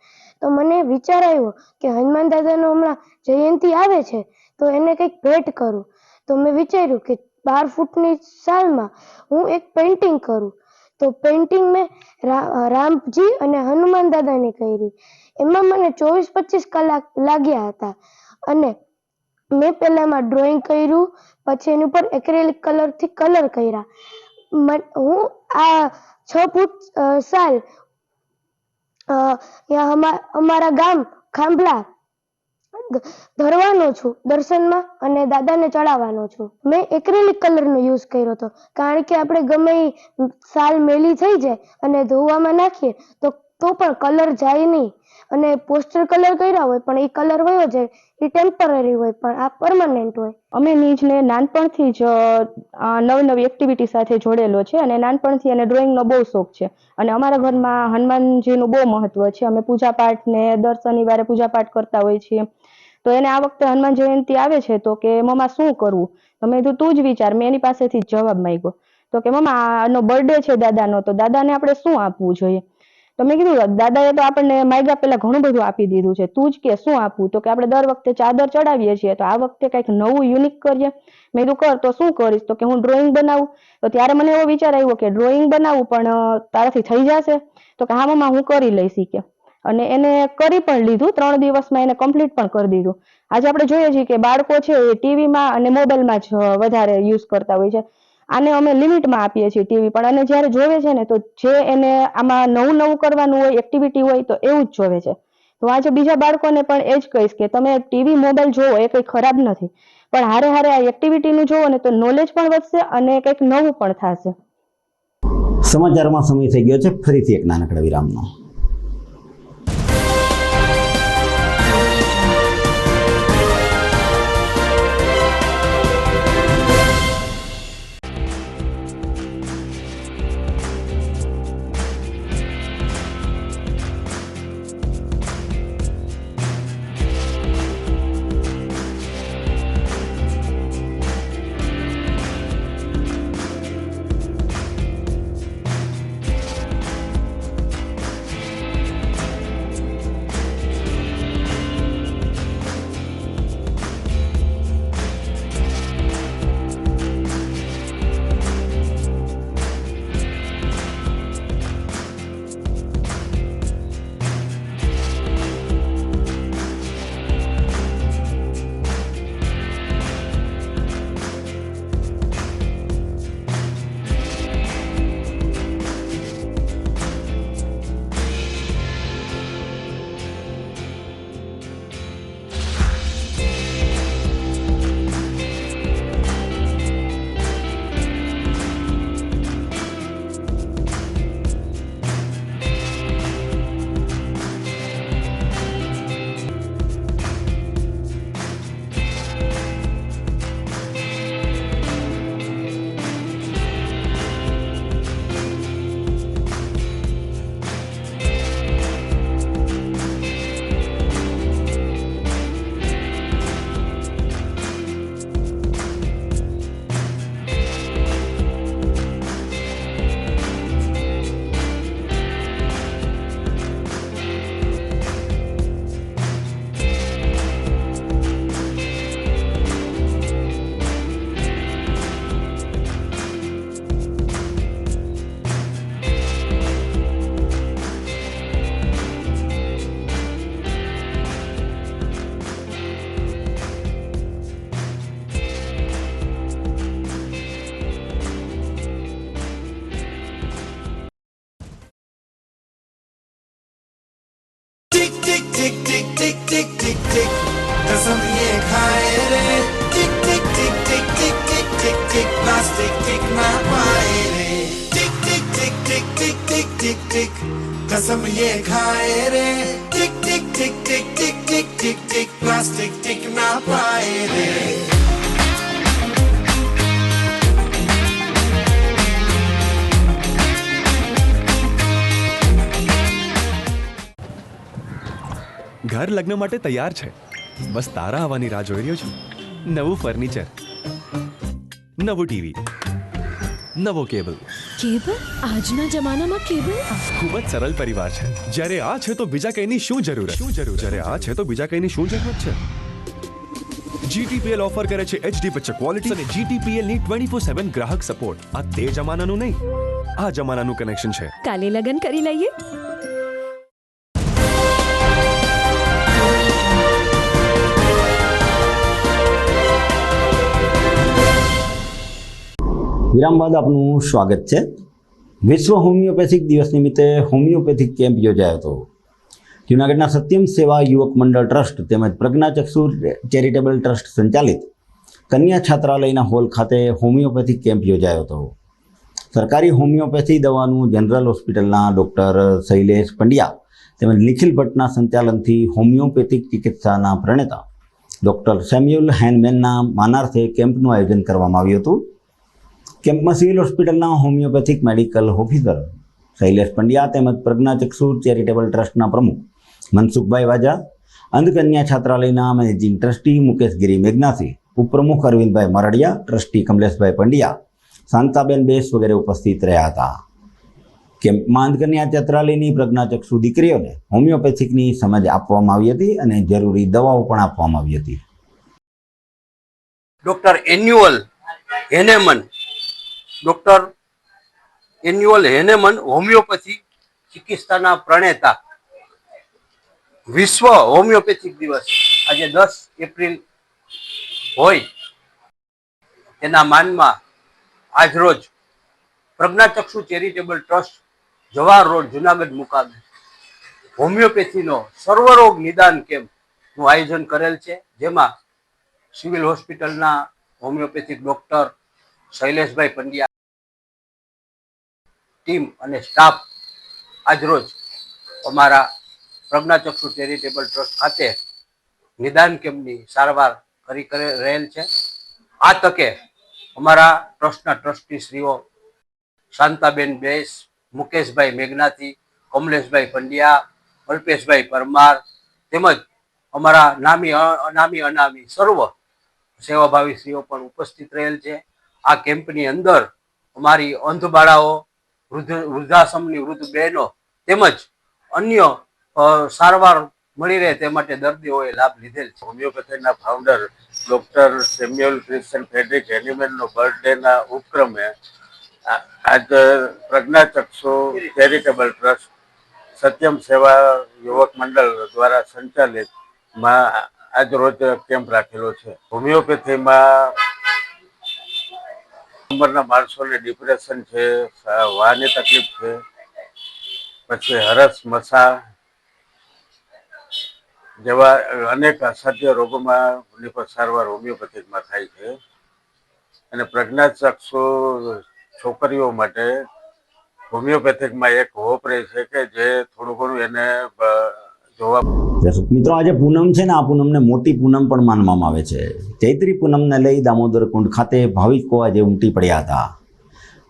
તો મને વિચાર આવ્યો કે હનુમાન દાદાનો હમણાં જયંતિ આવે છે તો એને કંઈક ભેટ કરું. તો મેં વિચાર્યું કે 12 ફૂટની શાલમાં હું એક પેઇન્ટિંગ કરું. તો પેઇન્ટિંગ મેં રામજી અને હનુમાન દાદાની કરી. એમાં મને 24-25 કલાક લાગ્યા હતા અને મેં પહેલામાં ડ્રોઈંગ કર્યું, પછી એની ઉપર એક્રેલિક કલરથી કલર કર્યા. હું આ 6 ફૂટ શાલ અમારા ગામ ખાંભલા ધરવાનો છું દર્શનમાં અને દાદાને ચડાવવાનો છું. મેં એક્રેલિક કલરનો યુઝ કર્યો હતો કારણ કે આપણે ગમે શાલ મેલી થઈ જાય અને ધોવામાં નાખીએ તો પણ કલર જાય નહીં અને પોસ્ટર કલર કર્યા હોય પણ એ કલર વયો જાય, એ ટેમ્પરરી હોય પણ આ પરમનન્ટ હોય. અમે નીજને નાનપણથી જ નવી એક્ટિવિટી સાથે જોડેલો છે અને નાનપણથી એને ડ્રોઈંગનો બહુ શોખ છે અને અમારા ઘરમાં હનુમાનજીનું બહુ મહત્વ છે. અમે પૂજાપાઠ ને દર શનિવારે પૂજાપાઠ કરતા હોઈએ છીએ. તો એને આ વખતે હનુમાન જયંતિ આવે છે તો કે મમ્મા શું કરવું, તો મેં કીધું તું જ વિચાર. મેં એની પાસેથી જવાબ માંગ્યો તો કે મમ્મા આનો બર્થડે છે દાદાનો, તો દાદાને આપણે શું આપવું જોઈએ. તો મેં કીધું દાદાએ તો આપણને માગ્યા પહેલા ઘણું બધું આપી દીધું છે, તું જ કે શું આપવું. તો કે આપણે દર વખતે ચાદર ચડાવીએ છીએ તો આ વખતે કંઈક નવું યુનિક કરીએ. મેં કીધું કર. તો શું કરીશ, તો કે હું ડ્રોઈંગ બનાવું. તો ત્યારે મને એવો વિચાર આવ્યો કે ડ્રોઈંગ બનાવું પણ તારાથી થઈ જશે, તો કે હા મમ્મા હું કરી લઈશ કે. અને એને કરી પણ લીધું, 3 દિવસમાં એને કમ્પ્લીટ પણ કરી દીધું. આજે આપણે જોઈએ છીએ કે બાળકો છે એ ટીવીમાં અને મોબાઈલમાં જ વધારે યુઝ કરતા હોય છે. આને અમે લિમિટમાં આપીએ છીએ ટીવી પણ, અને જ્યારે જોવે છે ને તો જે એને આમાં નવું કરવાનું હોય, એક્ટિવિટી હોય તો એવું જ જોવે છે. તો આજે બીજા બાળકોને પણ એ જ કહીશ કે તમે ટીવી મોબાઈલ જોવો એ કંઈ ખરાબ નથી, પણ હારે હારે આ એક્ટિવિટીનું જોવો ને તો નોલેજ પણ વધશે અને કંઈક નવું પણ થશે. સમાચારમાં સમય થઈ ગયો છે ફરીથી એક નાનકડા વિરામનો. टिक टिक टिक टिक टिक टिक टिक टिक कसम ये खाए रे टिक टिक टिक टिक टिक टिक टिक टिक प्लास्टिक टिक ना पाए रे टिक टिक टिक टिक टिक टिक टिक टिक कसम ये खाए रे टिक टिक टिक टिक टिक टिक टिक टिक प्लास्टिक टिक ना पाए रे ઘર લગ્ન માટે તૈયાર છે, બસ તારા આવવાની રાહ જોઈ રહ્યો છું. નવું ફર્નિચર, નવું ટીવી, નવો કેબલ. કેબલ? આજના જમાનામાં કેબલ? ખૂબ જ સરળ પરિવાર છે. જ્યારે આ છે તો બીજા કઈની શું જરૂરત? જ્યારે આ છે તો બીજા કઈની શું જરૂરત છે? GTPL ઓફર કરે છે HD પિક્ચર ક્વોલિટી અને GTPL ની 24/7 ગ્રાહક સપોર્ટ. આ તે જમાનાનું નહીં, આ જમાનાનું કનેક્શન છે. કાલે લગન કરી લઈએ. વિરામ બાદ આપનું સ્વાગત છે. વિશ્વ હોમિયોપેથિક દિવસ નિમિત્તે હોમિયોપેથિક કેમ્પ યોજાયો હતો. જૂનાગઢના સત્યમ સેવા યુવક મંડળ ટ્રસ્ટ તેમજ પ્રજ્ઞાચક્ષુ ચેરિટેબલ ટ્રસ્ટ સંચાલિત કન્યા છાત્રાલયના હોલ ખાતે હોમિયોપેથિક કેમ્પ યોજાયો હતો. સરકારી હોમિયોપેથી દવાનું જનરલ હોસ્પિટલના ડૉક્ટર શૈલેષ પંડ્યા તેમજ નિખિલ ભટ્ટના સંચાલનથી હોમિયોપેથિક ચિકિત્સાના પ્રણેતા ડૉક્ટર સેમ્યુઅલ હેનમેનના માનાર્થે કેમ્પનું આયોજન કરવામાં આવ્યું હતું. કેમ્પમાં સિવિલ હોસ્પિટલના homeopathic medical officer Shailesh Pandya તેમજ પ્રજ્ઞાચક્ષુ ચેરિટેબલ ટ્રસ્ટના પ્રમુખ મનસુખભાઈ વાજા, અંધકન્યા છાત્રાલયના મેનેજિંગ ટ્રસ્ટી મુકેશગીરી મેઘનાથી, ઉપપ્રમુખ અરવિંદભાઈ મરડિયા, ટ્રસ્ટી કમલેશભાઈ પંડ્યા, શાંતાબેન બેસ વગેરે ઉપસ્થિત રહ્યા હતા. કેમ્પમાં અંધકન્યા છાત્રાલયની પ્રજ્ઞાચક્ષુ દીકરીઓને હોમિયોપેથિકની સમજ આપવામાં આવી હતી અને જરૂરી દવાઓ પણ આપવામાં આવી હતી. ડોક્ટર એન્યુઅલ હેનેમન હોમિયોપેથી ચિકિત્સાના પ્રણેતા. વિશ્વ હોમિયોપેથિક દિવસ આજે 10 એપ્રિલ હોય તેના માનમાં આજરોજ પ્રજ્ઞાચક્ષુ charitable trust Jawahar road Junagadh મુકામે હોમિયોપેથીનો સર્વરોગ નિદાન કેમ્પનું આયોજન કરેલ છે, જેમાં સિવિલ હોસ્પિટલના હોમિયોપેથિક ડૉક્ટર શૈલેષભાઈ પંડ્યા ટીમ અને સ્ટાફ આજરોજ અમારા પ્રજ્ઞાચક્ષુ ચેરિટેબલ ટ્રસ્ટ ખાતે નિદાન કેમ્પની સારવાર કરી રહેલ છે. આ તકે અમારા ટ્રસ્ટના ટ્રસ્ટીશ્રીઓ શાંતાબેન બેસ, મુકેશભાઈ મેઘનાથી, કમલેશભાઈ પંડ્યા, અલ્પેશભાઈ પરમાર તેમજ અમારા નામી અનામી સર્વ સેવાભાવી શ્રીઓ પણ ઉપસ્થિત રહેલ છે. આ કેમ્પની અંદર અમારી અંધ બાળાઓ, વૃદ્ધાશ્રમની વૃદ્ધ બહેનો તેમજ અન્ય સારવાર મળી રહે તે માટે દર્દીઓએ લાભ લીધેલ છે. હોમિયોપેથીના founder doctor Samuel Christian Friedrich હેનીમેનનો બર્થડેના ઉપક્રમે આજ પ્રજ્ઞાચક્ષુ ચેરિટેબલ ટ્રસ્ટ સત્યમ સેવા યુવક મંડળ દ્વારા સંચાલિત આજ રોજ કેમ્પ રાખેલો છે. હોમિયોપેથીમાં ઉંમરના માણસોને ડિપ્રેશન છે, વાહની તકલીફ છે, પછી હરસ મસા જેવા અનેક અસાધ્ય રોગોમાં સારવાર હોમિયોપેથિકમાં થાય છે. અને પ્રજ્ઞાચક્ષુ છોકરીઓ માટે હોમિયોપેથિકમાં એક હોપ રહે છે કે જે થોડું ઘણું એને જોવા. દર્શક મિત્રો, આજે પૂનમ છે ને, આ પૂનમને મોટી પૂનમ પણ માનવામાં આવે છે. ચૈત્રી પૂનમને લઈ દામોદર કુંડ ખાતે ભાવિકો આજે ઉમટી પડ્યા હતા.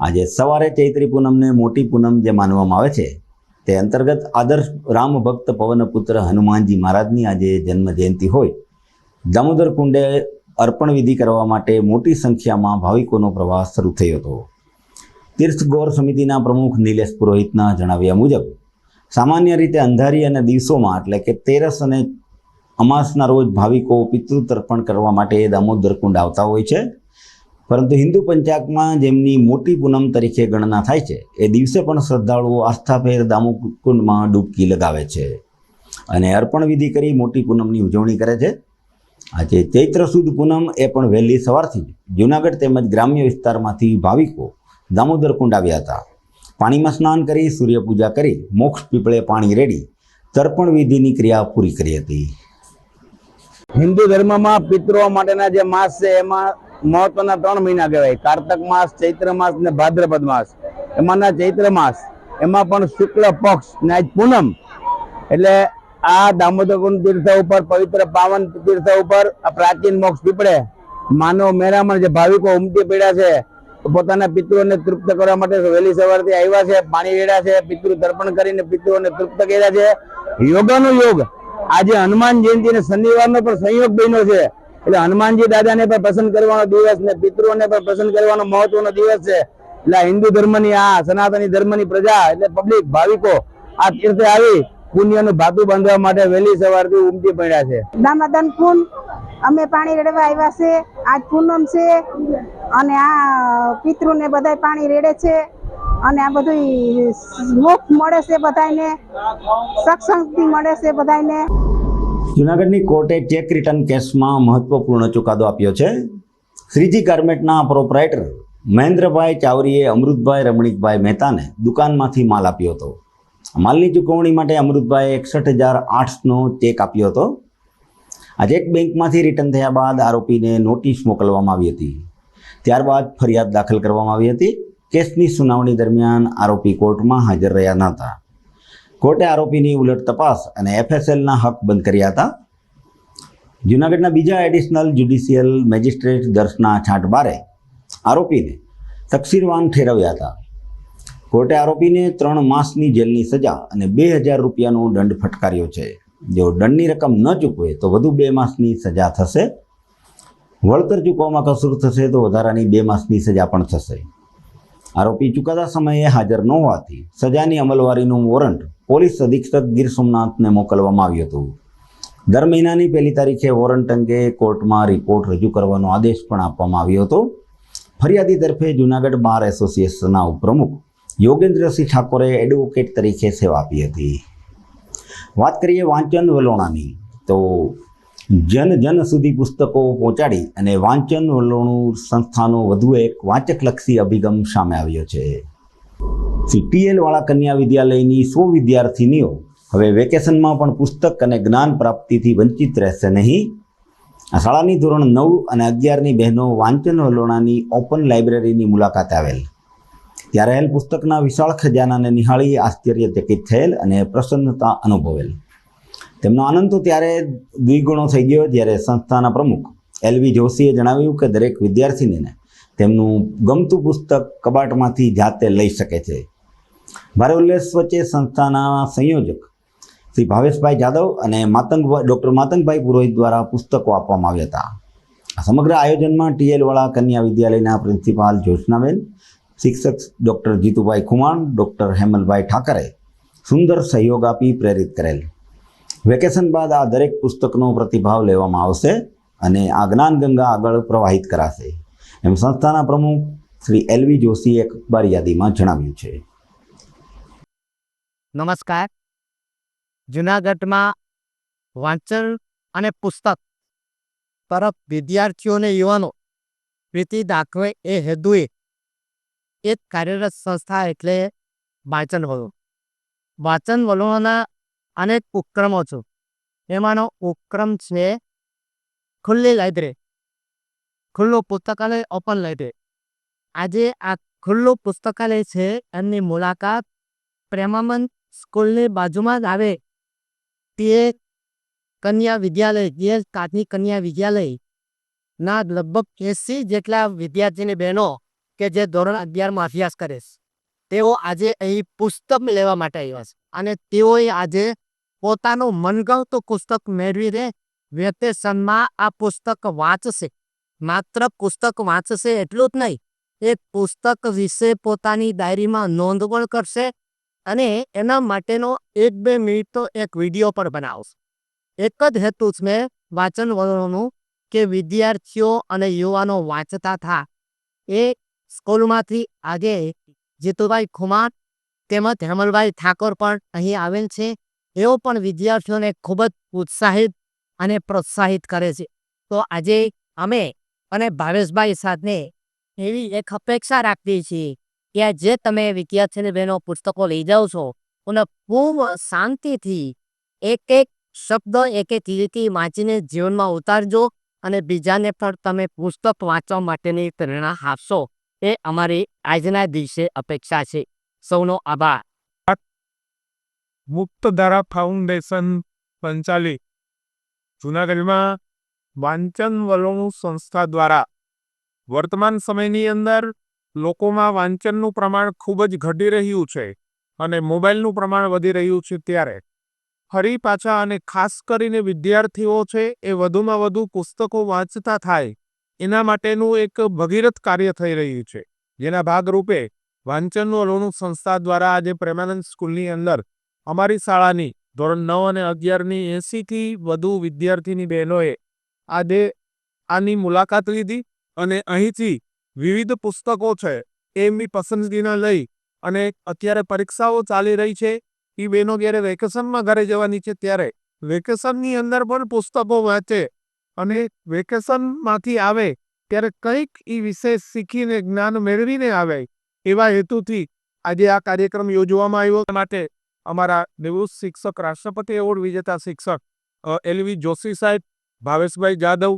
આજે સવારે ચૈત્રી પૂનમને મોટી પૂનમ જે માનવામાં આવે છે તે અંતર્ગત આદર્શ રામ ભક્ત પવનપુત્ર હનુમાનજી મહારાજની આજે જન્મ જયંતિ હોય દામોદર કુંડે અર્પણ વિધિ કરવા માટે મોટી સંખ્યામાં ભાવિકોનો પ્રવાસ શરૂ થયો હતો. તીર્થ ગૌર સમિતિના પ્રમુખ નિલેશ પુરોહિતના જણાવ્યા મુજબ સામાન્ય રીતે અંધારી અને દિવસોમાં એટલે કે 13 અને અમાસના રોજ ભાવિકો પિતૃ તર્પણ કરવા માટે દામોદર કુંડ આવતા હોય છે, પરંતુ હિન્દુ પંચાંગમાં જેમની મોટી પૂનમ તરીકે ગણના થાય છે એ દિવસે પણ શ્રદ્ધાળુઓ આસ્થાભેર દામોદર કુંડમાં ડૂબકી લગાવે છે અને અર્પણ વિધિ કરી મોટી પૂનમની ઉજવણી કરે છે. આજે ચૈત્ર સુદ પૂનમ એ પણ વહેલી સવારથી જૂનાગઢ તેમજ ગ્રામ્ય વિસ્તારમાંથી ભાવિકો દામોદર કુંડ આવ્યા હતા. પાણીમાં સ્નાન કરી સૂર્યપૂજા કરી મોક્ષ પીપળે પાણી રેડી તર્પણ વિધિની ક્રિયા પૂરી કરી હતી. હિન્દુ ધર્મમાં પિતૃઓ માટેના જે માસ છે એમાં મહત્વના 3 મહિના કહેવાય: કાર્તક માસ, ચૈત્ર માસ ને ભાદ્રપદ માસ. એમાંના ચૈત્ર માસ એમાં પણ શુક્લ પક્ષ ને આજ પૂનમ એટલે આ દામોદર કુંડ તીર્થ ઉપર, પવિત્ર પાવન તીર્થ ઉપર આ પ્રાચીન મોક્ષ પીપળે માનવ મેરામણ જે ભાવિકો ઉમટી પડ્યા છે પોતાના પિતૃઓને તૃપ્ત કરવા માટે વહેલી સવારથી આવ્યા છે, પાણી રેડ્યા છે, પિતૃ તર્પણ કરીને પિતૃઓને તૃપ્ત કર્યા છે. યોગાનો યોગ આજે હનુમાન જયંતિ અને શનિવારનો પણ સંયોગ બન્યો છે એટલે હનુમાનજી દાદાને પણ પસંદ કરવાનો દિવસ ને પિતૃઓને પણ પસંદ કરવાનો મહત્વનો દિવસ છે. એટલે હિન્દુ ધર્મની આ સનાતની ધર્મની પ્રજા એટલે પબ્લિક ભાવિકો આ તીર્થે આવી પુણ્યનું ભાતું બાંધવા માટે વહેલી સવારથી ઉમટી પડ્યા છે. દામોદર કુંડ અમે પાણી રેડવા આવ્યા છે. આજ પૂનમ છે અને આ પિતૃને બધા પાણી રેડે છે અને આ બધું મોક્ષ મળે છે, બધાને સત્સંગથી મળે છે બધાને. જૂનાગઢની કોર્ટે ચેક રિટર્ન કેસમાં મહત્વપૂર્ણ ચુકાદો આપ્યો છે. શ્રીજી ગાર્મેન્ટના પ્રોપરાઇટર મહેન્દ્રભાઈ ચાવરીએ અમૃતભાઈ રમણીકભાઈ મહેતાને દુકાનમાંથી માલ આપ્યો હતો. માલની ચૂકવણી માટે અમૃતભાઈએ 61,800નો ચેક આપ્યો હતો. આ ચેક બેંકમાંથી રિટર્ન થયા બાદ આરોપીને નોટિસ મોકલવામાં આવી હતી. ત્યારબાદ ફરિયાદ દાખલ કરવામાં આવી હતી. કેસની સુનાવણી દરમિયાન આરોપી કોર્ટમાં હાજર રહ્યા ન હતા. કોર્ટે આરોપીની ઉલટ તપાસ અને FSLના હક બંધ કર્યા હતા. જૂનાગઢના બીજા એડિશનલ જ્યુડિશિયલ મેજિસ્ટ્રેટ દર્શના છાંટબારે આરોપીને તકસીરવાન ઠેરવ્યા હતા. કોર્ટે આરોપીને 3 માસની જેલની સજા અને 2,000 રૂપિયાનો દંડ ફટકાર્યો છે. જો દંડની રકમ ન ચૂકવે તો વધુ 2 માસની સજા થશે. વળતર ચૂકવવામાં કસૂર થશે તો વધારાની 2 માસની સજા પણ થશે. આરોપી ચુકાદા સમયે હાજર ન હોવાથી સજાની અમલવારીનું વોરંટ પોલીસ અધિક્ષક ગીર સોમનાથને મોકલવામાં આવ્યું હતું. દર મહિનાની 1લી તારીખે વોરંટ અંગે કોર્ટમાં રિપોર્ટ રજૂ કરવાનો આદેશ પણ આપવામાં આવ્યો હતો. ફરિયાદી તરફે જૂનાગઢ બાર એસોસિએશનના ઉપપ્રમુખ યોગેન્દ્રસિંહ ઠાકોરે એડવોકેટ તરીકે સેવા આપી હતી. વાત કરીએ વાંચન વલોણાની તો જન સુધી પુસ્તકો પહોંચાડી અને વાંચન વલોણું સંસ્થાનો વધુ એક વાચકલક્ષી અભિગમ સામે આવ્યો છે. CTL વાળા કન્યા વિદ્યાલયની 100 વિદ્યાર્થીનીઓ હવે વેકેશનમાં પણ પુસ્તક અને જ્ઞાન પ્રાપ્તિથી વંચિત રહેશે નહીં. આ શાળાની ધોરણ 9 અને 11ની બહેનો વાંચન વલોણાની ઓપન લાઇબ્રેરીની મુલાકાતે આવેલ. ત્યારે રહેલ પુસ્તકના વિશાળ ખજાનાને નિહાળી આશ્ચર્યચકિત થયેલ અને પ્રસન્નતા અનુભવેલ. તેમનો આનંદ તો ત્યારે દ્વિગુણો થઈ ગયો જ્યારે સંસ્થાના પ્રમુખ LV જોશીએ જણાવ્યું કે દરેક વિદ્યાર્થીનીને તેમનું ગમતું પુસ્તક કબાટમાંથી જાતે લઈ શકે છે. ભારે ઉલ્લેસ વચ્ચે સંસ્થાના સંયોજક શ્રી ભાવેશભાઈ જાદવ અને ડૉક્ટર માતંગભાઈ પુરોહિત દ્વારા પુસ્તકો આપવામાં આવ્યા હતા. આ સમગ્ર આયોજનમાં TL વાળા કન્યા વિદ્યાલયના પ્રિન્સિપાલ જ્યોત્સનાબેન, શિક્ષક ડૉક્ટર જીતુભાઈ ખુમાણ, ડૉક્ટર હેમલભાઈ ઠાકરે સુંદર સહયોગ આપી પ્રેરિત કરેલ. વેકેશન બાદ આ દરેક પુસ્તકનો પ્રતિભાવ લેવામાં આવશે અને આ જ્ઞાન ગંગા આગળ પ્રવાહિત કરાશે એમ સંસ્થાના પ્રમુખ શ્રી LV જોશીએ એક અખબાર યાદીમાં જણાવ્યું છે. નમસ્કાર. જૂનાગઢમાં વાંચન અને પુસ્તક તરફ વિદ્યાર્થીઓને યુવાનો પ્રીતિ દાખવે એ હેતુએ એક કાર્યરત સંસ્થા એટલે વાંચન વલો. વાંચન વલોના અનેક ઉપક્રમો છે. એમાંનો ઉપક્રમ છે ખુલ્લી લાઇબ્રેરી, ખુલ્લું પુસ્તકાલય, ઓપન લાઇબ્રેરી. આજે આ ખુલ્લું પુસ્તકાલય છે એમની મુલાકાત પ્રેમાનંદ સ્કૂલની બાજુમાં જ આવે તે કન્યા વિદ્યાલય, DS કાચની કન્યા વિદ્યાલયના લગભગ 80 જેટલા વિદ્યાર્થીની બહેનો કે જે ધોરણ 11માં અભ્યાસ કરે છે તેઓ આજે અહીં પુસ્તક લેવા માટે આવ્યા છે અને તેઓએ આજે પોતાનું મનગમતું પુસ્તક મેળવીને વેકેશનમાં આ પુસ્તક વાંચશે. માત્ર પુસ્તક વાંચશે એટલું જ નહીં, એ પુસ્તક વિશે પોતાની ડાયરીમાં નોંધ પણ કરશે અને એના માટેનો 1-2 મિનિટનો એક વિડીયો પણ બનાવશે. એક જ હેતુ છે વાંચન વલણનું કે વિદ્યાર્થીઓ અને યુવાનો વાંચતા થાય. એ સ્કૂલમાંથી આજે જીતુભાઈ ખુમાર તેમજ હેમલભાઈ ઠાકોર પણ અહીં આવેલ છે. એઓ પણ વિદ્યાર્થીઓને ખૂબ જ ઉત્સાહિત અને પ્રોત્સાહિત કરે છે. તો આજે અમે અને ભાવેશભાઈ સાથે એવી એક અપેક્ષા રાખીએ છીએ કે જે તમે વિદ્યાર્થીની બહેનો પુસ્તકો લઈ જાઓ છો અને ખૂબ શાંતિથી એક એક શબ્દ એક એક લીટી વાંચીને જીવનમાં ઉતારજો અને બીજાને પણ તમે પુસ્તક વાંચવા માટેની પ્રેરણા આપશો એ અમારી આજના દિવસે અપેક્ષા છે. સૌનો આભાર. મુક્તધારા ફાઉન્ડેશન સંચાલિત જૂનાગઢમાં વાંચન વલોણું સંસ્થા દ્વારા વર્તમાન સમયની અંદર લોકોમાં વાંચનનું પ્રમાણ ખૂબ જ ઘટી રહ્યું છે અને મોબાઈલનું પ્રમાણ વધી રહ્યું છે, ત્યારે ફરી પાછા અને ખાસ કરીને વિદ્યાર્થીઓ છે એ વધુમાં વધુ પુસ્તકો વાંચતા થાય એના માટેનું એક ભગીરથ કાર્ય થઈ રહ્યું છે, જેના ભાગરૂપે વાંચન વલોણું સંસ્થા દ્વારા આજે પ્રેમાનંદ સ્કૂલની અંદર અમારી શાળાની ધોરણ 9 અને 11ની 80થી વધુ વિદ્યાર્થીની બહેનોએ આજે આની મુલાકાત લીધી અને અહીંથી વિવિધ પુસ્તકો છે એમની પસંદગીના લઈ અને અત્યારે પરીક્ષાઓ ચાલી રહી છે. એ બહેનો જ્યારે વેકેશનમાં ઘરે જવાની છે ત્યારે વેકેશનની અંદર પણ પુસ્તકો વાંચે અને વેકેશનમાંથી આવે ત્યારે કંઈક એ વિશે શીખીને જ્ઞાન મેળવીને આવે એવા હેતુથી આજે આ કાર્યક્રમ યોજવામાં આવ્યો. માટે અમારા નિવૃત્ત શિક્ષક, રાષ્ટ્રપતિ એવોર્ડ વિજેતા શિક્ષક LV જોશી સાહેબ, ભાવેશભાઈ જાદવ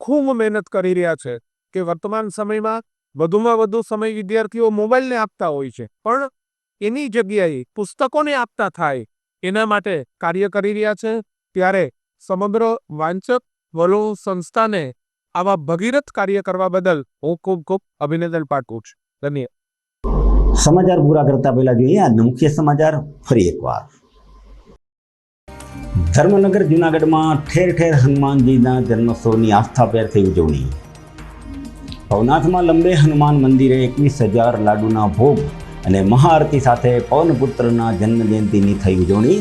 ખૂબ મહેનત કરી રહ્યા છે કે વર્તમાન સમયમાં વધુમાં વધુ સમય વિદ્યાર્થીઓ મોબાઈલને આપતા હોય છે, પણ એની જગ્યાએ પુસ્તકોને આપતા થાય એના માટે કાર્ય કરી રહ્યા છે. ત્યારે સમગ્ર વાંચક વલોણું સંસ્થાને આવા ભગીરથ કાર્ય કરવા બદલ હું ખૂબ ખૂબ અભિનંદન પાઠવું છું. ધન્યવાદ. સમાચાર પૂરા કરતા પહેલા જોઈએ આજના મુખ્ય સમાચાર ફરી એકવાર. ધર્મનગર જૂનાગઢમાં ઠેર ઠેર હનુમાનજીના જન્મોત્સવની આસ્થાભેર થઈ ઉજવણી. ભવનાથમાં લંબે હનુમાન મંદિરે 21,000 લાડુના ભોગ અને મહાઆરતી સાથે પવનપુત્રના જન્મજયંતિની થઈ ઉજવણી.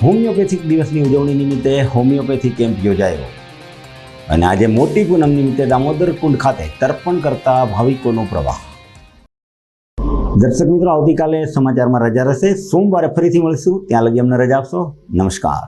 હોમિયોપેથિક દિવસની ઉજવણી નિમિત્તે હોમિયોપેથી કેમ્પ યોજાયો અને આજે મોટી પૂનમ નિમિત્તે દામોદર કુંડ ખાતે તર્પણ કરતા ભાવિકોનો પ્રવાહ. દર્શક મિત્રો, આવતીકાલે સમાચારમાં રજા રહેશે. સોમવારે ફરીથી મળીશું. ત્યાં લગી અમને રજા આપશો. નમસ્કાર.